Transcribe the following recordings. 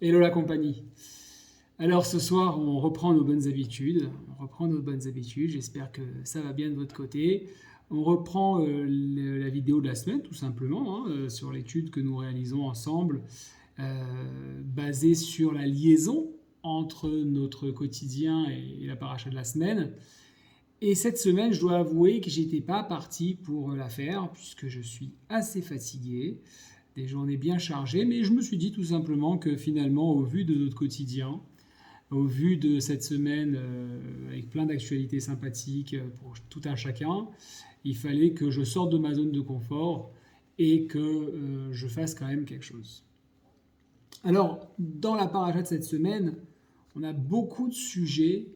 Hello la compagnie. Alors ce soir, on reprend nos bonnes habitudes. J'espère que ça va bien de votre côté. On reprend la vidéo de la semaine, tout simplement, sur l'étude que nous réalisons ensemble, basée sur la liaison entre notre quotidien et la paracha de la semaine. Et cette semaine, je dois avouer que j'étais pas parti pour la faire, puisque je suis assez fatigué, des journées bien chargées, mais je me suis dit tout simplement que finalement, au vu de notre quotidien, au vu de cette semaine avec plein d'actualités sympathiques pour tout un chacun, il fallait que je sorte de ma zone de confort et que je fasse quand même quelque chose. Alors, dans la paracha de cette semaine, on a beaucoup de sujets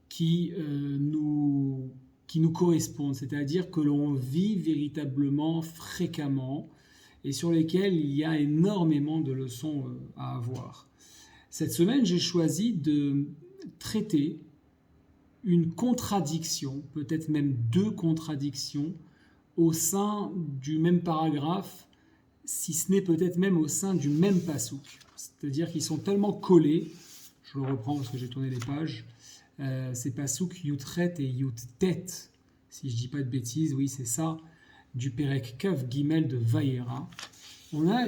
qui nous correspondent, c'est-à-dire que l'on vit véritablement fréquemment et sur lesquels il y a énormément de leçons à avoir. Cette semaine, j'ai choisi de traiter une contradiction, peut-être même deux contradictions, au sein du même paragraphe, si ce n'est peut-être même au sein du même passouk. C'est-à-dire qu'ils sont tellement collés, je le reprends parce que j'ai tourné les pages, ces passouk Yutret et Yuttet, si je ne dis pas de bêtises, oui c'est ça, du Perek Kav Gimel de Vayera. On a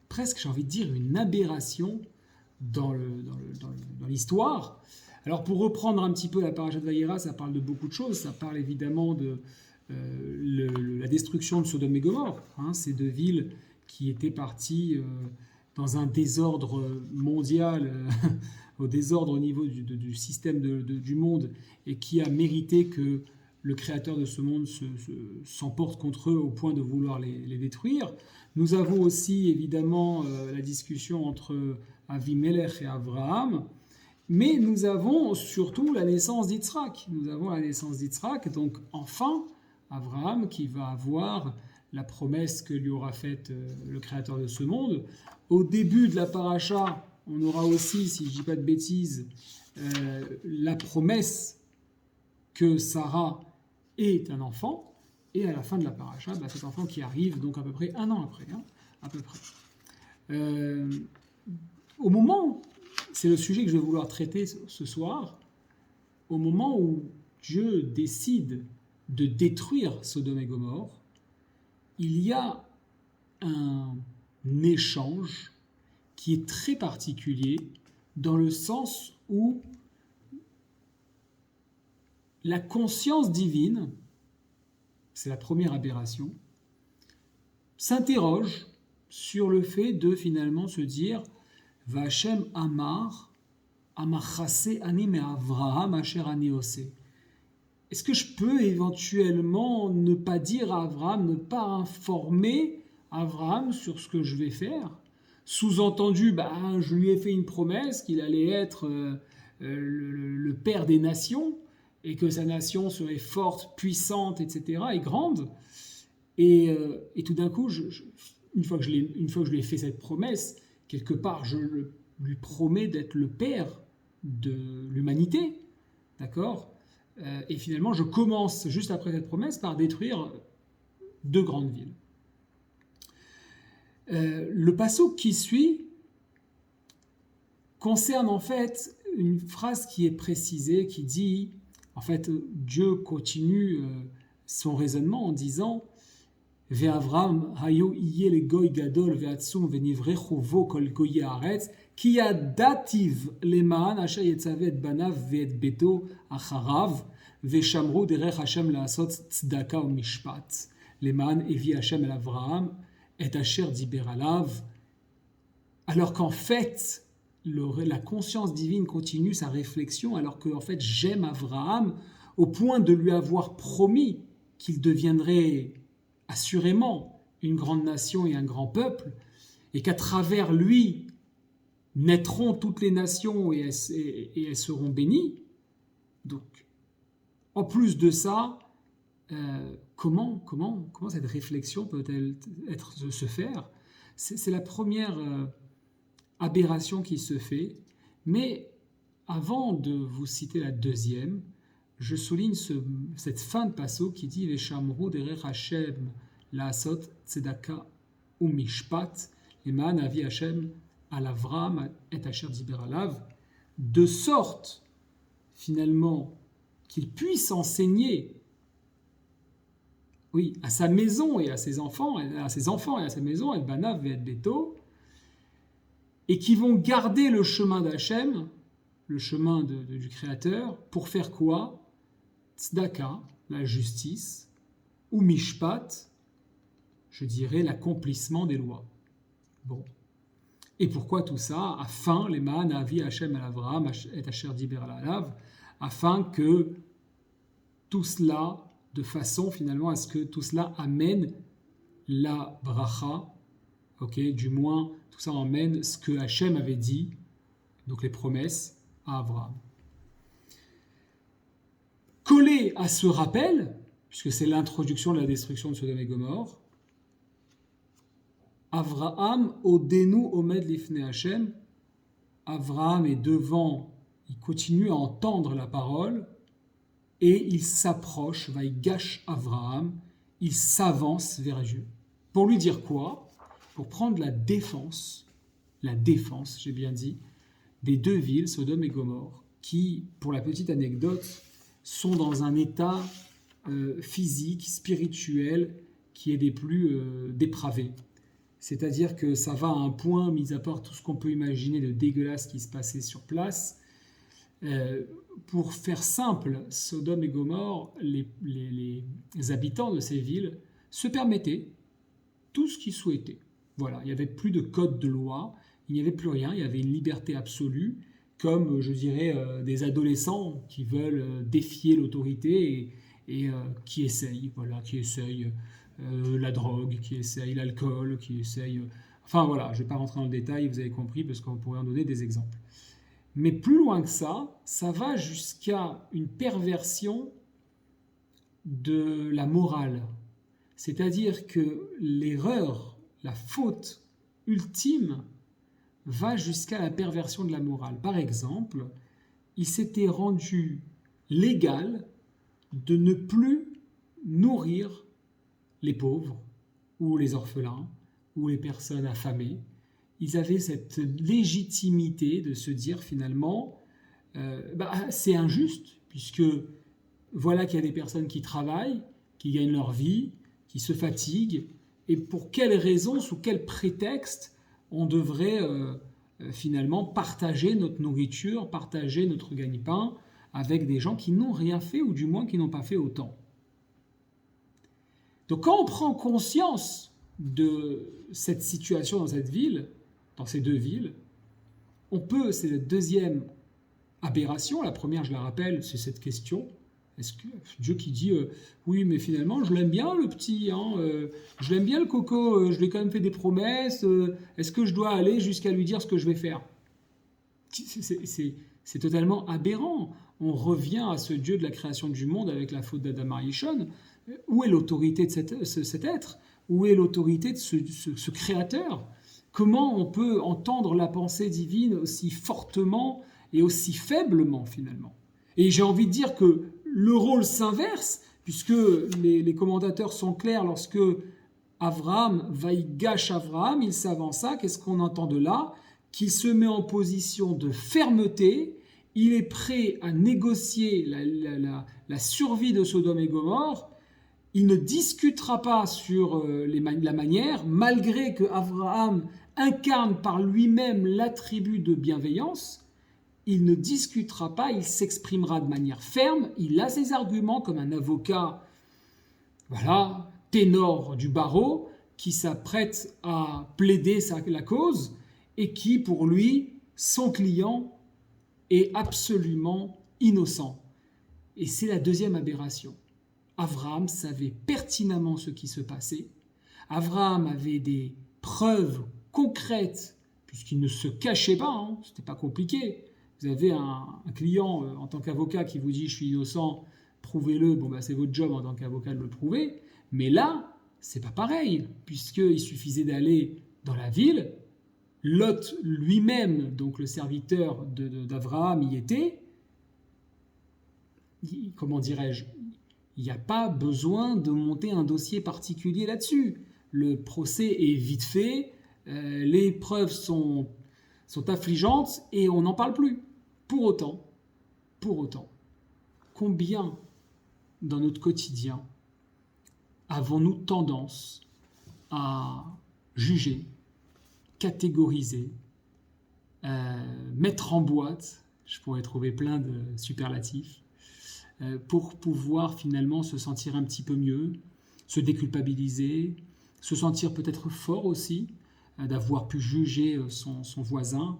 presque, j'ai envie de dire, une aberration dans l'histoire. Alors pour reprendre un petit peu la paracha de Vayera, ça parle de beaucoup de choses. Ça parle évidemment de la destruction de Sodome et Gomorrhe, ces deux villes qui étaient parties dans un désordre mondial, au désordre au niveau du système du monde, et qui a mérité que le créateur de ce monde s'emporte contre eux au point de vouloir les détruire. Nous avons aussi évidemment la discussion entre Avimelech et Abraham, mais nous avons surtout la naissance d'Yitzhak. Donc enfin, Abraham qui va avoir la promesse que lui aura faite le créateur de ce monde. Au début de la paracha, on aura aussi, si je ne dis pas de bêtises, la promesse que Sarah est un enfant, et à la fin de la paracha, cet enfant qui arrive donc à peu près un an après, à peu près. Au moment, c'est le sujet que je vais vouloir traiter ce soir, au moment où Dieu décide de détruire Sodome et Gomorrhe, il y a un échange qui est très particulier dans le sens où la conscience divine, c'est la première aberration, s'interroge sur le fait de finalement se dire Vachem Amar, Amachase Ani me Avraham Asher Ani Ose. Est-ce que je peux éventuellement ne pas dire à Avraham, ne pas informer Avraham sur ce que je vais faire ? Sous-entendu, je lui ai fait une promesse qu'il allait être le père des nations et que sa nation serait forte, puissante, etc., et grande. Et tout d'un coup, une fois que je lui ai fait cette promesse, quelque part, je lui promets d'être le père de l'humanité, d'accord ? Et finalement, je commence, juste après cette promesse, par détruire deux grandes villes. Le passouk qui suit concerne en fait une phrase qui est précisée, qui dit, en fait, Dieu continue son raisonnement en disant Ve'Avram hayo iye le goy gadol ve'atzum ve'nivrechu vo kol goyi haaretz ki yadativ leman asher yetzavet banav ve'et beto acharav ve'shamru derech Hashem la'asot tzedaka u'mishpat leman evi Hashem el Avraham et asher diber alav. Alors qu'en fait, la conscience divine continue sa réflexion, alors que en fait, j'aime Avraham au point de lui avoir promis qu'il deviendrait assurément une grande nation et un grand peuple, et qu'à travers lui naîtront toutes les nations et elles seront bénies. Donc, en plus de ça, comment cette réflexion peut-elle se faire ? C'est la première aberration qui se fait, mais avant de vous citer la deuxième, je souligne cette fin de passouk qui dit Veshamru derech Hashem la'asot tzedaka u'mishpat leman avi Hashem à l'Avram et Asher Diber Alav, de sorte, finalement, qu'il puisse enseigner, oui, à sa maison et à ses enfants et à sa maison, El Banav et El Beto, et qui vont garder le chemin d'Hachem, le chemin du Créateur, pour faire quoi? Tzedaka, la justice, ou Mishpat, je dirais l'accomplissement des lois. Bon. Et pourquoi tout ça? Afin, les man avi Hachem al Avraham et Asher diber alav, afin que tout cela, de façon finalement à ce que tout cela amène la bracha, ok, du moins tout ça emmène ce que Hachem avait dit, donc les promesses à Abraham. Collé à ce rappel, puisque c'est l'introduction de la destruction de Sodome et Gomorrhe, Avraham odenu omed lifnei Hachem, Avraham est devant, il continue à entendre la parole, et il s'approche, vaïgash Avraham, il s'avance vers Dieu. Pour lui dire quoi? Pour prendre la défense, j'ai bien dit, des deux villes, Sodome et Gomorrhe, qui, pour la petite anecdote, sont dans un état physique, spirituel, qui est des plus dépravés. C'est-à-dire que ça va à un point, mis à part tout ce qu'on peut imaginer de dégueulasse qui se passait sur place. Pour faire simple, Sodome et Gomorrhe, les habitants de ces villes se permettaient tout ce qu'ils souhaitaient. Voilà, il n'y avait plus de code de loi, il n'y avait plus rien, il y avait une liberté absolue, comme, je dirais, des adolescents qui veulent défier l'autorité et qui essayent la drogue, qui essayent l'alcool, qui essayent... Enfin voilà, je ne vais pas rentrer dans le détail, vous avez compris, parce qu'on pourrait en donner des exemples. Mais plus loin que ça va jusqu'à une perversion de la morale. C'est-à-dire que l'erreur, la faute ultime, va jusqu'à la perversion de la morale. Par exemple, il s'était rendu légal de ne plus nourrir les pauvres, ou les orphelins, ou les personnes affamées. Ils avaient cette légitimité de se dire finalement, c'est injuste, puisque voilà qu'il y a des personnes qui travaillent, qui gagnent leur vie, qui se fatiguent, et pour quelles raisons, sous quel prétexte, on devrait finalement partager notre nourriture, partager notre gagne-pain avec des gens qui n'ont rien fait, ou du moins qui n'ont pas fait autant. Donc quand on prend conscience de cette situation dans cette ville, dans ces deux villes, on peut, c'est la deuxième aberration, la première, je la rappelle, c'est cette question, est-ce que Dieu qui dit oui, mais finalement, je l'aime bien le petit, je l'aime bien le coco, je lui ai quand même fait des promesses, est-ce que je dois aller jusqu'à lui dire ce que je vais faire? C'est totalement aberrant. On revient à ce Dieu de la création du monde avec la faute d'Adam Arishon. Où est l'autorité de cet être? Où est l'autorité de ce créateur? Comment on peut entendre la pensée divine aussi fortement et aussi faiblement finalement? Et j'ai envie de dire que le rôle s'inverse, puisque les commentateurs sont clairs lorsque Avraham, vaïgash Avraham, il s'avança, qu'est-ce qu'on entend de là? Qu'il se met en position de fermeté, il est prêt à négocier la survie de Sodome et Gomorrhe. Il ne discutera pas sur la manière, malgré que Avraham incarne par lui-même l'attribut de bienveillance. Il ne discutera pas, il s'exprimera de manière ferme, il a ses arguments comme un avocat, voilà, ténor du barreau, qui s'apprête à plaider la cause et qui, pour lui, son client est absolument innocent. Et c'est la deuxième aberration. Avraham savait pertinemment ce qui se passait. Avraham avait des preuves concrètes, puisqu'il ne se cachait pas, c'était pas compliqué. Vous avez un client en tant qu'avocat qui vous dit « je suis innocent, prouvez-le », c'est votre job en tant qu'avocat de le prouver. Mais là, c'est pas pareil, puisqu'il suffisait d'aller dans la ville, Lot lui-même, donc le serviteur d'Avraham, y était. Comment dirais-je ? Il n'y a pas besoin de monter un dossier particulier là-dessus. Le procès est vite fait, les preuves sont sont affligeantes et on n'en parle plus. Pour autant, combien dans notre quotidien avons-nous tendance à juger, catégoriser, mettre en boîte, je pourrais trouver plein de superlatifs, pour pouvoir finalement se sentir un petit peu mieux, se déculpabiliser, se sentir peut-être fort aussi, d'avoir pu juger son voisin.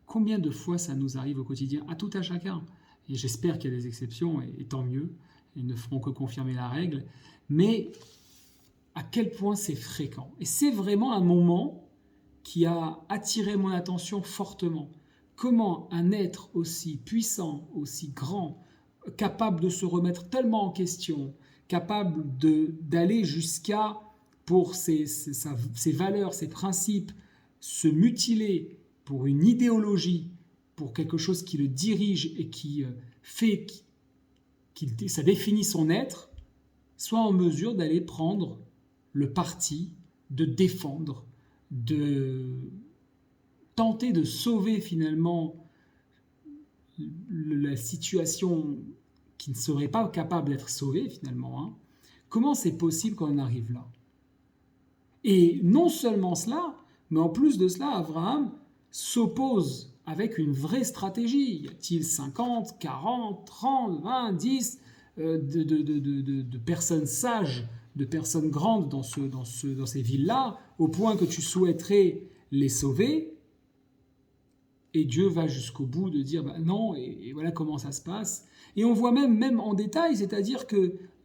Combien de fois ça nous arrive au quotidien, à tout à chacun. Et j'espère qu'il y a des exceptions, et tant mieux, ils ne feront que confirmer la règle, mais à quel point c'est fréquent. Et c'est vraiment un moment qui a attiré mon attention fortement. Comment un être aussi puissant, aussi grand, capable de se remettre tellement en question, capable d'aller jusqu'à, pour ses valeurs, ses principes, se mutiler pour une idéologie, pour quelque chose qui le dirige et qui fait ça définit son être, soit en mesure d'aller prendre le parti, de défendre, de tenter de sauver finalement la situation qui ne serait pas capable d'être sauvée finalement. Hein. Comment c'est possible qu'on en arrive là? Et non seulement cela, mais en plus de cela, Abraham s'oppose avec une vraie stratégie. Y a-t-il 50, 40, 30, 20, 10 de personnes sages, de personnes grandes dans ces villes-là, au point que tu souhaiterais les sauver? Et Dieu va jusqu'au bout de dire non, et voilà comment ça se passe. Et on voit même en détail, c'est-à-dire qu'à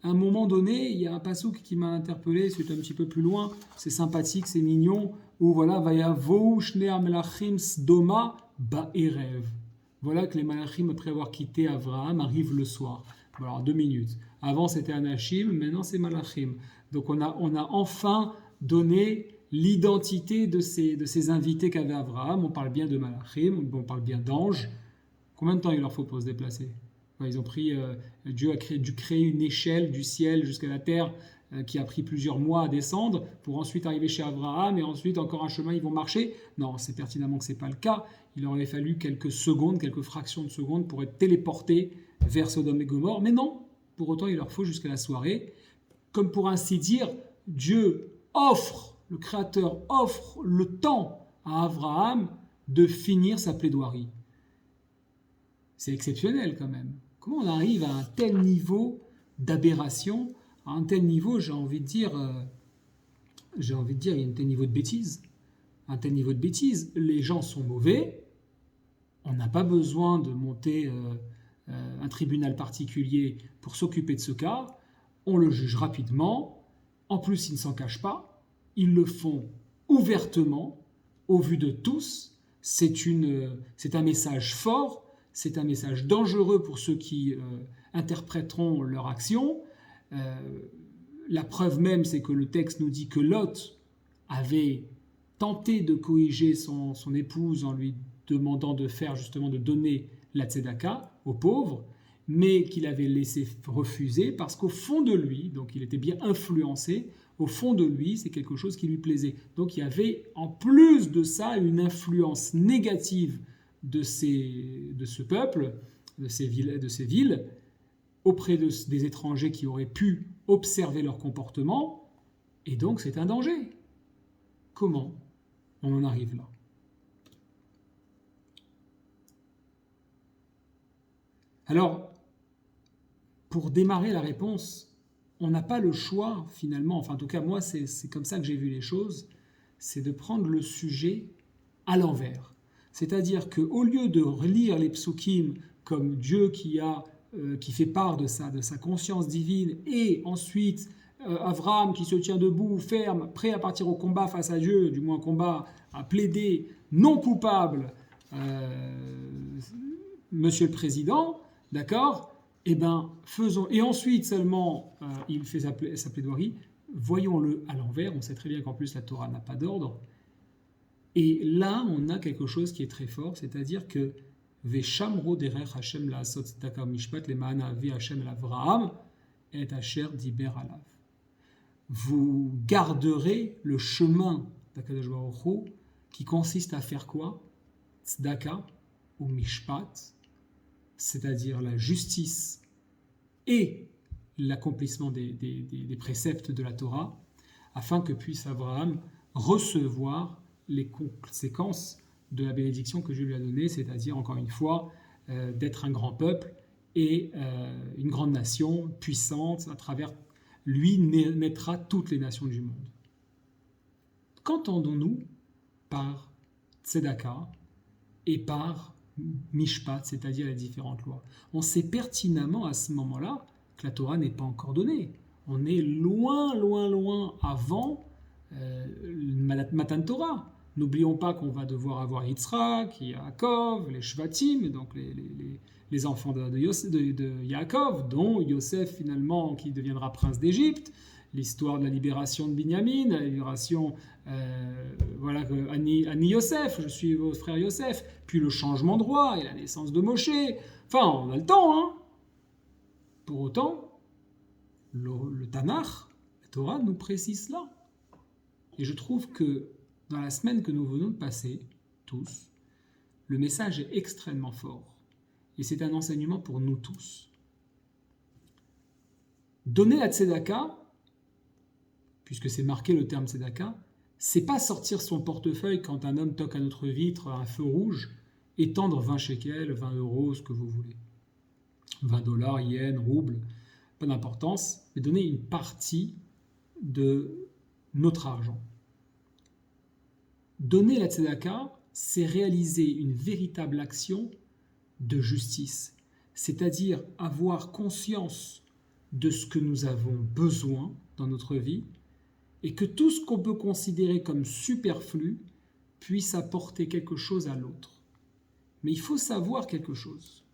un moment donné, il y a un passouk qui m'a interpellé, c'est un petit peu plus loin, c'est sympathique, c'est mignon, où voilà, Vayavou Shnei Amelachim Sdoma Ba'erev. Voilà que les Malachim, après avoir quitté Abraham, arrivent le soir. Bon, alors 2 minutes. Avant c'était Anashim, maintenant c'est Malachim. Donc on a enfin donné l'identité de ces invités qu'avait Abraham. On parle bien de Malachim, on parle bien d'anges. Combien de temps il leur faut pour se déplacer? Ils ont pris, Dieu a dû créer une échelle du ciel jusqu'à la terre qui a pris plusieurs mois à descendre pour ensuite arriver chez Abraham et ensuite encore un chemin, ils vont marcher. Non, c'est pertinemment que ce n'est pas le cas. Il aurait fallu quelques secondes, quelques fractions de secondes pour être téléportés vers Sodome et Gomorrhe. Mais non, pour autant, il leur faut jusqu'à la soirée. Comme pour ainsi dire, Dieu offre, le Créateur offre le temps à Abraham de finir sa plaidoirie. C'est exceptionnel quand même. Comment on arrive à un tel niveau d'aberration, à un tel niveau, j'ai envie de dire, il y a un tel niveau de bêtise. Un tel niveau de bêtise. Les gens sont mauvais, on n'a pas besoin de monter un tribunal particulier pour s'occuper de ce cas, on le juge rapidement, en plus ils ne s'en cachent pas, ils le font ouvertement, au vu de tous, c'est un message fort, c'est un message dangereux pour ceux qui interpréteront leur action. La preuve même, c'est que le texte nous dit que Lot avait tenté de corriger son épouse en lui demandant de donner la tzedaka aux pauvres, mais qu'il avait laissé refuser parce qu'au fond de lui, donc il était bien influencé, au fond de lui, c'est quelque chose qui lui plaisait. Donc il y avait en plus de ça une influence négative de ce peuple, de ces villes, auprès des étrangers qui auraient pu observer leur comportement, et donc c'est un danger. Comment on en arrive là? Alors, pour démarrer la réponse, on n'a pas le choix finalement, enfin en tout cas moi c'est comme ça que j'ai vu les choses, c'est de prendre le sujet à l'envers. C'est-à-dire qu'au lieu de relire les psukim comme Dieu qui fait part de sa conscience divine, et ensuite Abraham qui se tient debout, ferme, prêt à partir au combat face à Dieu, du moins combat à plaider non coupable, Monsieur le Président, d'accord? Eh bien, faisons. Et ensuite seulement, il fait sa plaidoirie. Voyons-le à l'envers. On sait très bien qu'en plus la Torah n'a pas d'ordre. Et là, on a quelque chose qui est très fort, c'est-à-dire que Veshamro derech Hashem la'asot tzedaka mishpat lema'an avi Hashem l'Avraham et Asher diber alav. Vous garderez le chemin d'Akadosh Baruch Hu qui consiste à faire quoi? Tzedaka ou mishpat, c'est-à-dire la justice et l'accomplissement des préceptes de la Torah, afin que puisse Abraham recevoir les conséquences de la bénédiction que Dieu lui a donnée, c'est-à-dire, encore une fois, d'être un grand peuple et une grande nation puissante. À travers lui naîtra toutes les nations du monde. Qu'entendons-nous par tzedaka et par mishpat, c'est-à-dire les différentes lois? On sait pertinemment à ce moment-là que la Torah n'est pas encore donnée. On est loin, loin, loin avant Matan Torah. N'oublions pas qu'on va devoir avoir Yitzhak, Yaakov, les Shvatim, donc les enfants de Yaakov, dont Yosef finalement qui deviendra prince d'Égypte, l'histoire de la libération de Binyamin, la libération, Ani Yosef, je suis votre frère Yosef, puis le changement de roi et la naissance de Moshe. Enfin, on a le temps, hein. Pour autant, le Tanakh, la Torah, nous précise cela. Et je trouve que dans la semaine que nous venons de passer, tous, le message est extrêmement fort. Et c'est un enseignement pour nous tous. Donner la tzedaka, puisque c'est marqué le terme tzedaka, c'est pas sortir son portefeuille quand un homme toque à notre vitre à un feu rouge et tendre 20 shekels, 20 euros, ce que vous voulez. 20 dollars, yens, roubles, pas d'importance, mais donner une partie de notre argent. Donner la tzedaka, c'est réaliser une véritable action de justice, c'est-à-dire avoir conscience de ce que nous avons besoin dans notre vie et que tout ce qu'on peut considérer comme superflu puisse apporter quelque chose à l'autre. Mais il faut savoir quelque chose,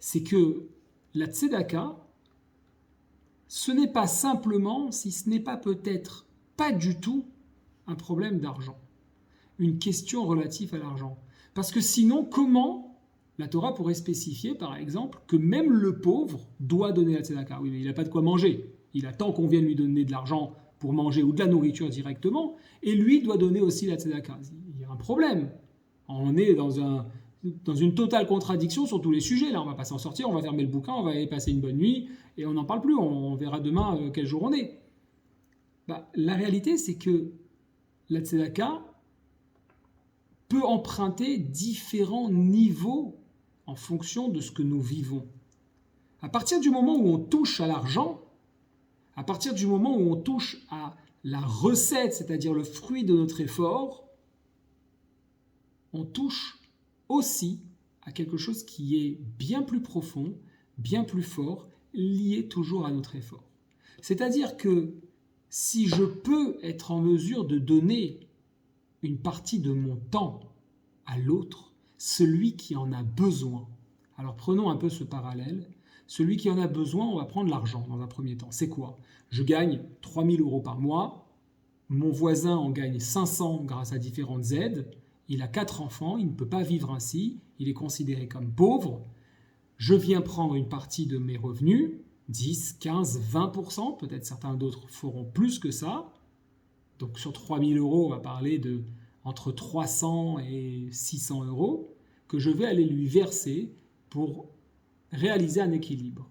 c'est que la tzedaka, ce n'est pas simplement, si ce n'est pas peut-être pas du tout, un problème d'argent, une question relative à l'argent. Parce que sinon, comment la Torah pourrait spécifier, par exemple, que même le pauvre doit donner la tzedaka? Oui, mais il n'a pas de quoi manger. Il attend qu'on vienne lui donner de l'argent pour manger ou de la nourriture directement, et lui doit donner aussi la tzedaka. Il y a un problème. On est dans une totale contradiction sur tous les sujets. Là, on ne va pas s'en sortir, on va fermer le bouquin, on va aller passer une bonne nuit, et on n'en parle plus. On verra demain quel jour on est. La réalité, c'est que la tzedaka peut emprunter différents niveaux en fonction de ce que nous vivons. À partir du moment où on touche à l'argent, à partir du moment où on touche à la recette, c'est-à-dire le fruit de notre effort, on touche aussi à quelque chose qui est bien plus profond, bien plus fort, lié toujours à notre effort. C'est-à-dire que si je peux être en mesure de donner une partie de mon temps à l'autre, celui qui en a besoin. Alors prenons un peu ce parallèle. Celui qui en a besoin, on va prendre l'argent dans un premier temps. C'est quoi? Je gagne 3 000 euros par mois, mon voisin en gagne 500 grâce à différentes aides, il a 4 enfants, il ne peut pas vivre ainsi, il est considéré comme pauvre. Je viens prendre une partie de mes revenus, 10, 15, 20%, peut-être certains d'autres feront plus que ça. Donc sur 3 000 euros, on va parler de entre 300 et 600 euros que je vais aller lui verser pour réaliser un équilibre.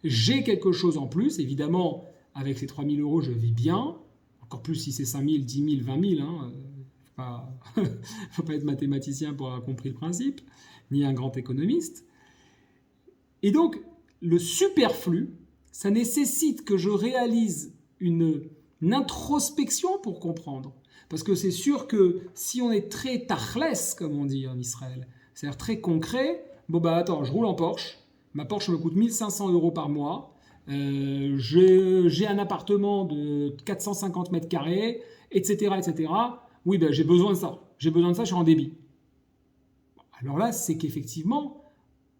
J'ai quelque chose en plus, évidemment, avec ces 3 000 euros, je vis bien, encore plus si c'est 5 000, 10 000, 20 000, faut pas être mathématicien pour avoir compris le principe, ni un grand économiste. Et donc, le superflu, ça nécessite que je réalise une introspection pour comprendre. Parce que c'est sûr que si on est très tachles, comme on dit en Israël, c'est-à-dire très concret, attends, je roule en Porsche, ma Porsche me coûte 1 500 euros par mois, j'ai un appartement de 450 mètres carrés, etc., etc. Oui, j'ai besoin de ça. J'ai besoin de ça, je suis en débit. Alors là, c'est qu'effectivement,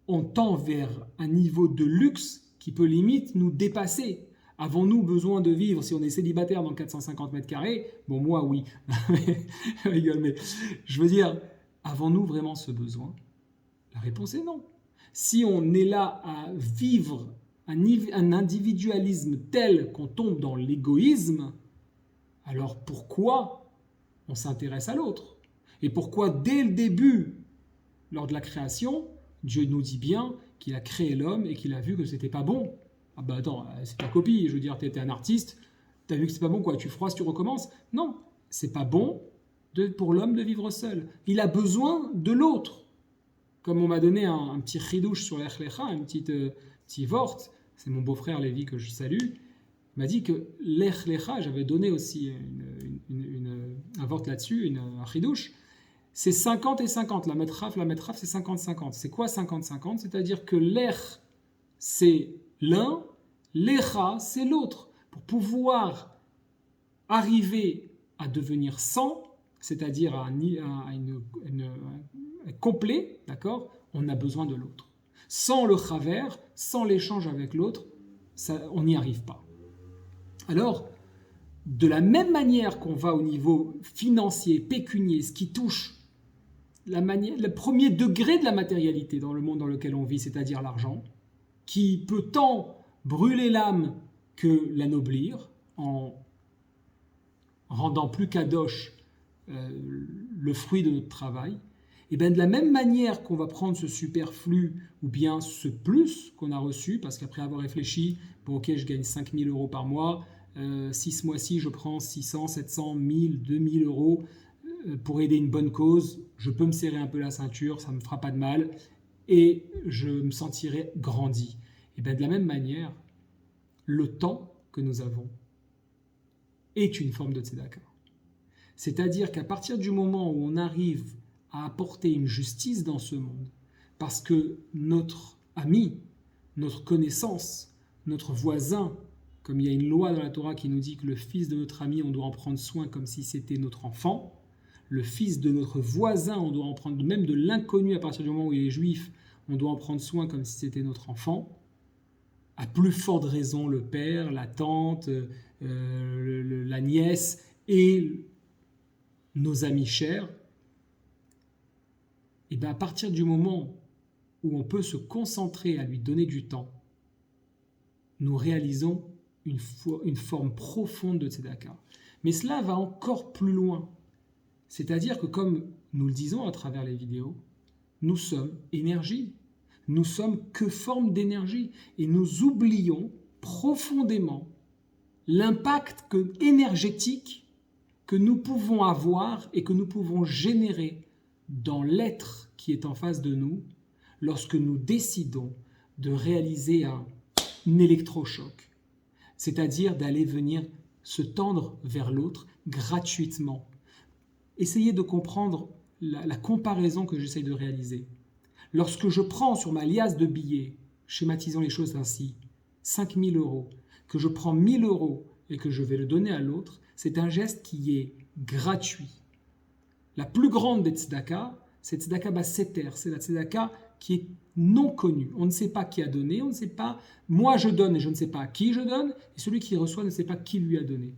on tend vers un niveau de luxe qui peut limite nous dépasser. Avons-nous besoin de vivre si on est célibataire dans 450 mètres carrés? Bon, moi, oui. Je rigole, mais je veux dire, avons-nous vraiment ce besoin? La réponse est non. Si on est là à vivre un individualisme tel qu'on tombe dans l'égoïsme, alors pourquoi on s'intéresse à l'autre. Et pourquoi dès le début, lors de la création, Dieu nous dit bien qu'il a créé l'homme et qu'il a vu que c'était pas bon. Ah bah attends, c'est ta copie, je veux dire, tu étais un artiste, tu as vu que c'est pas bon, quoi, tu froisses, tu recommences. Non, c'est pas bon pour l'homme de vivre seul. Il a besoin de l'autre. Comme on m'a donné un petit chidouche sur l'Ech Lecha, un petit vort, c'est mon beau-frère Lévi que je salue, il m'a dit que l'Ech Lecha, j'avais donné aussi un vort là-dessus, un chidouche, c'est 50 et 50. La metraf, c'est 50-50. C'est quoi 50-50? C'est-à-dire que l'Ech, c'est l'un, l'Echa, c'est l'autre. Pour pouvoir arriver à devenir 100, c'est-à-dire à complet, d'accord, on a besoin de l'autre. Sans le chaver, sans l'échange avec l'autre, on n'y arrive pas. Alors, de la même manière qu'on va au niveau financier, pécunier, ce qui touche le premier degré de la matérialité dans le monde dans lequel on vit, c'est-à-dire l'argent, qui peut tant brûler l'âme que l'anoblir en rendant plus kadosh le fruit de notre travail, et bien de la même manière qu'on va prendre ce superflu ou bien ce plus qu'on a reçu, parce qu'après avoir réfléchi, bon ok, je gagne 5 000 euros par mois, si ce mois-ci je prends 600, 700, 1000, 2000 euros pour aider une bonne cause, je peux me serrer un peu la ceinture, ça ne me fera pas de mal, et je me sentirai grandi. Et bien de la même manière, le temps que nous avons est une forme de tzedaka. C'est-à-dire qu'à partir du moment où on arrive à apporter une justice dans ce monde, parce que notre ami, notre connaissance, notre voisin, comme il y a une loi dans la Torah qui nous dit que le fils de notre ami, on doit en prendre soin comme si c'était notre enfant, le fils de notre voisin, on doit en prendre, même de l'inconnu à partir du moment où il est juif, on doit en prendre soin comme si c'était notre enfant, à plus forte raison le père, la tante, la nièce et nos amis chers, et bien à partir du moment où on peut se concentrer à lui donner du temps, nous réalisons une forme profonde de tzedaka. Mais cela va encore plus loin. C'est-à-dire que comme nous le disons à travers les vidéos, nous sommes énergie. Nous sommes que forme d'énergie. Et nous oublions profondément l'impact énergétique que nous pouvons avoir et que nous pouvons générer dans l'être qui est en face de nous lorsque nous décidons de réaliser un électrochoc, c'est-à-dire d'aller venir se tendre vers l'autre gratuitement. Essayez de comprendre la comparaison que j'essaie de réaliser. Lorsque je prends sur ma liasse de billets, schématisons les choses ainsi, 5 000 euros, que je prends 1 000 euros et que je vais le donner à l'autre, c'est un geste qui est gratuit. La plus grande des tzedaka, c'est tzedaka basseter, c'est la tzedaka qui est non connue. On ne sait pas qui a donné, on ne sait pas, moi je donne et je ne sais pas à qui je donne, et celui qui reçoit ne sait pas qui lui a donné.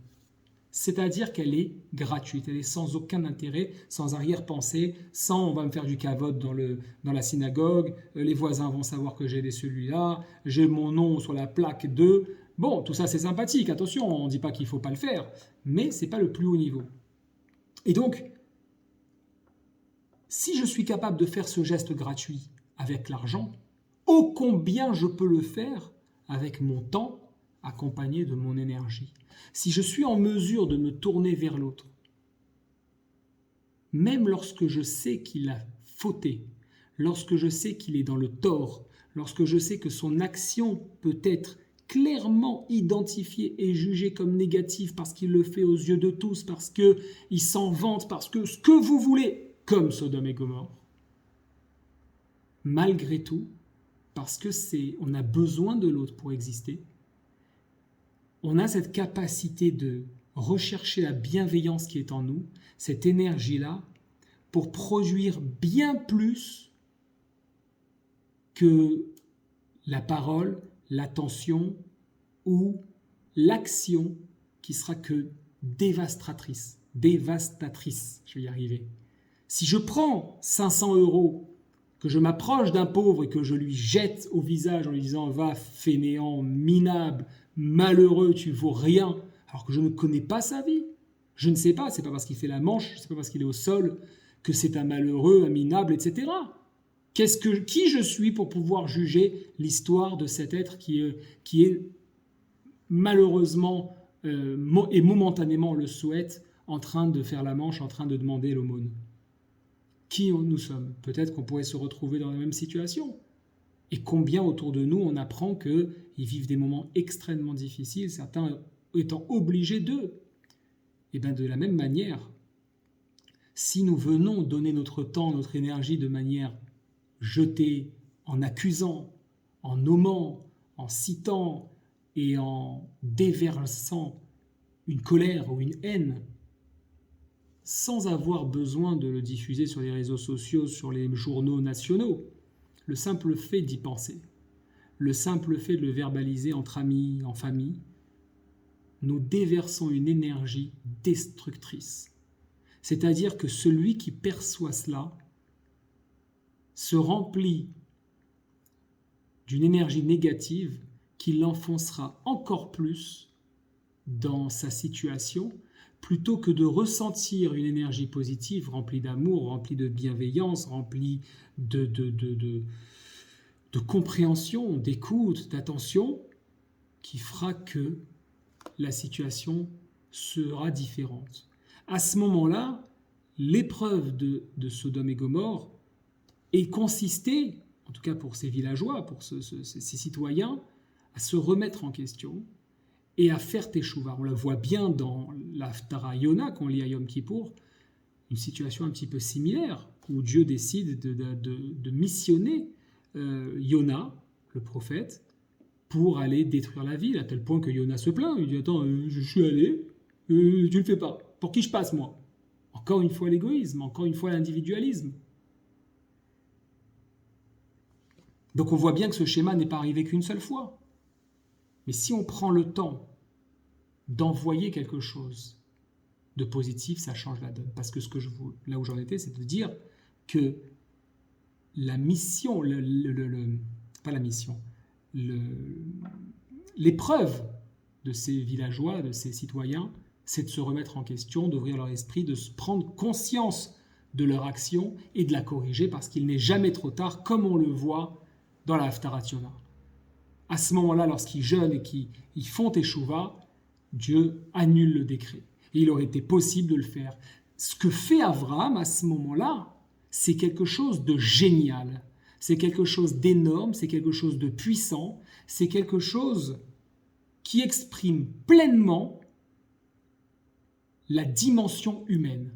C'est-à-dire qu'elle est gratuite, elle est sans aucun intérêt, sans arrière-pensée, sans on va me faire du kavod dans la synagogue, les voisins vont savoir que j'ai aidé celui-là, j'ai mon nom sur la plaque de... Bon, tout ça c'est sympathique, attention, on ne dit pas qu'il ne faut pas le faire, mais ce n'est pas le plus haut niveau. Et donc, si je suis capable de faire ce geste gratuit avec l'argent, ô combien je peux le faire avec mon temps accompagné de mon énergie. Si je suis en mesure de me tourner vers l'autre, même lorsque je sais qu'il a fauté, lorsque je sais qu'il est dans le tort, lorsque je sais que son action peut être clairement identifiée et jugée comme négative parce qu'il le fait aux yeux de tous, parce qu'il s'en vante, parce que ce que vous voulez, comme Sodome et Gomorrhe, malgré tout, parce que on a besoin de l'autre pour exister, on a cette capacité de rechercher la bienveillance qui est en nous, cette énergie-là, pour produire bien plus que la parole, l'attention ou l'action qui sera que dévastatrice, je vais y arriver. Si je prends 500 euros, que je m'approche d'un pauvre et que je lui jette au visage en lui disant « va, fainéant, minable, malheureux, tu vaux rien », alors que je ne connais pas sa vie, Je ne sais pas, c'est pas parce qu'il fait la manche, c'est pas parce qu'il est au sol que c'est un malheureux, un minable, etc. Qui je suis pour pouvoir juger l'histoire de cet être qui est malheureusement et momentanément, on le souhaite, en train de faire la manche, en train de demander l'aumône? Qui nous sommes? Peut-être qu'on pourrait se retrouver dans la même situation. Et combien autour de nous on apprend qu'ils vivent des moments extrêmement difficiles, certains étant obligés d'eux. Et bien de la même manière, si nous venons donner notre temps, notre énergie de manière jetée, en accusant, en nommant, en citant et en déversant une colère ou une haine, sans avoir besoin de le diffuser sur les réseaux sociaux, sur les journaux nationaux, le simple fait d'y penser, le simple fait de le verbaliser entre amis, en famille, nous déversons une énergie destructrice. C'est-à-dire que celui qui perçoit cela se remplit d'une énergie négative qui l'enfoncera encore plus dans sa situation, plutôt que de ressentir une énergie positive, remplie d'amour, remplie de bienveillance, remplie de compréhension, d'écoute, d'attention, qui fera que la situation sera différente. À ce moment-là, l'épreuve de Sodome et Gomorrhe est consistée, en tout cas pour ces villageois, pour ces citoyens, à se remettre en question et à faire teshuva. On la voit bien dans l'Haftara Yona qu'on lit à Yom Kippour, une situation un petit peu similaire, où Dieu décide de missionner Yona, le prophète, pour aller détruire la ville, à tel point que Yona se plaint. Il dit « Attends, je suis allé, tu ne le fais pas. Pour qui je passe, moi ?» Encore une fois l'égoïsme, encore une fois l'individualisme. Donc on voit bien que ce schéma n'est pas arrivé qu'une seule fois. Mais si on prend le temps d'envoyer quelque chose de positif, ça change la donne. Parce que là où j'en étais, c'est de dire que la mission, pas la mission, l'épreuve de ces villageois, de ces citoyens, c'est de se remettre en question, d'ouvrir leur esprit, de se prendre conscience de leur action et de la corriger, parce qu'il n'est jamais trop tard, comme on le voit dans la Haftarat Yona. À ce moment-là, lorsqu'ils jeûnent et qu'ils font teshuva, Dieu annule le décret. Et il aurait été possible de le faire. Ce que fait Abraham à ce moment-là, c'est quelque chose de génial. C'est quelque chose d'énorme, c'est quelque chose de puissant, c'est quelque chose qui exprime pleinement la dimension humaine.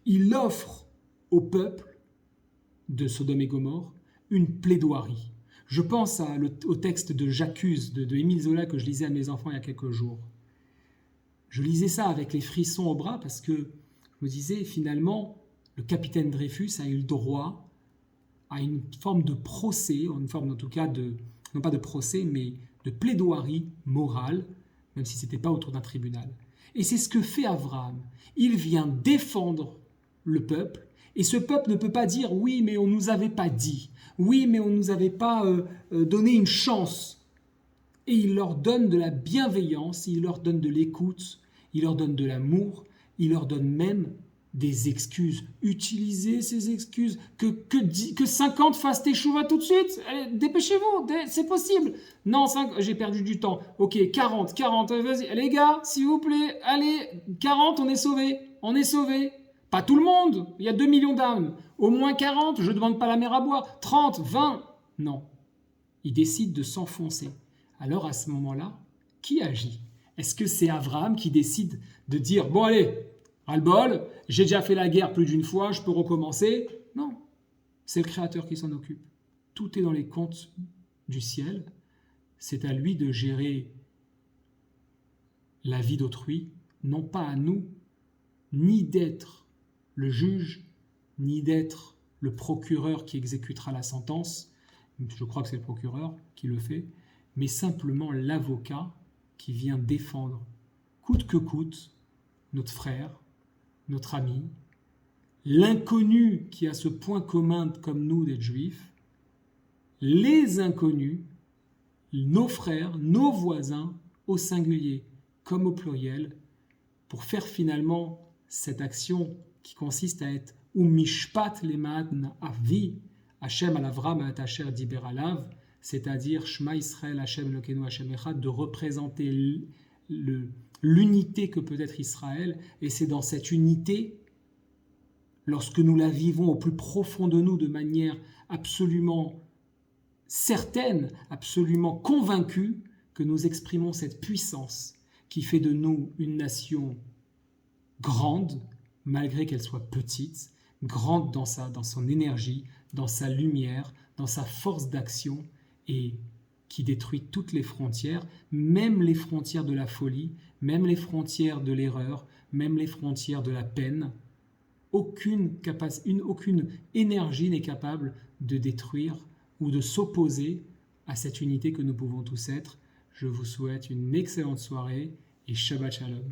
Il offre au peuple de Sodome et Gomorrhe une plaidoirie. Je pense au texte de J'accuse de Émile Zola que je lisais à mes enfants il y a quelques jours. Je lisais ça avec les frissons au bras parce que je me disais finalement le capitaine Dreyfus a eu le droit à une forme de procès, une forme en tout cas non pas de procès mais de plaidoirie morale, même si ce n'était pas autour d'un tribunal. Et c'est ce que fait Abraham. Il vient défendre le peuple et ce peuple ne peut pas dire « oui mais on ne nous avait pas dit ». Oui, mais on ne nous avait pas donné une chance. Et il leur donne de la bienveillance, il leur donne de l'écoute, il leur donne de l'amour, il leur donne même des excuses. Utilisez ces excuses. Que 50 fassent teshuva tout de suite. Allez, dépêchez-vous, c'est possible. Non, j'ai perdu du temps. Ok, 40, vas-y. Les gars, s'il vous plaît, allez, 40, on est sauvés. On est sauvés. Pas tout le monde, il y a 2 millions d'âmes. Au moins 40, je ne demande pas la mer à boire. 30, 20, non. Il décide de s'enfoncer. Alors à ce moment-là, qui agit? Est-ce que c'est Abraham qui décide de dire « Bon allez, ras-le-bol, j'ai déjà fait la guerre plus d'une fois, je peux recommencer ?» Non, c'est le Créateur qui s'en occupe. Tout est dans les comptes du ciel. C'est à lui de gérer la vie d'autrui, non pas à nous, ni d'être le juge, ni d'être le procureur qui exécutera la sentence, je crois que c'est le procureur qui le fait, mais simplement l'avocat qui vient défendre, coûte que coûte, notre frère, notre ami, l'inconnu qui a ce point commun comme nous d'être juifs, les inconnus, nos frères, nos voisins, au singulier comme au pluriel, pour faire finalement cette action qui consiste à être Umishpat leman avi, Hashem al Avram et Asher diber alav, c'est-à-dire Shema Israël Hashem Elokeinu Hashem Echad, de représenter l'unité que peut être Israël, et c'est dans cette unité, lorsque nous la vivons au plus profond de nous de manière absolument certaine, absolument convaincue, que nous exprimons cette puissance qui fait de nous une nation grande, malgré qu'elle soit petite, grande dans son énergie, dans sa lumière, dans sa force d'action, et qui détruit toutes les frontières, même les frontières de la folie, même les frontières de l'erreur, même les frontières de la peine. Aucune énergie n'est capable de détruire ou de s'opposer à cette unité que nous pouvons tous être. Je vous souhaite une excellente soirée et Shabbat Shalom.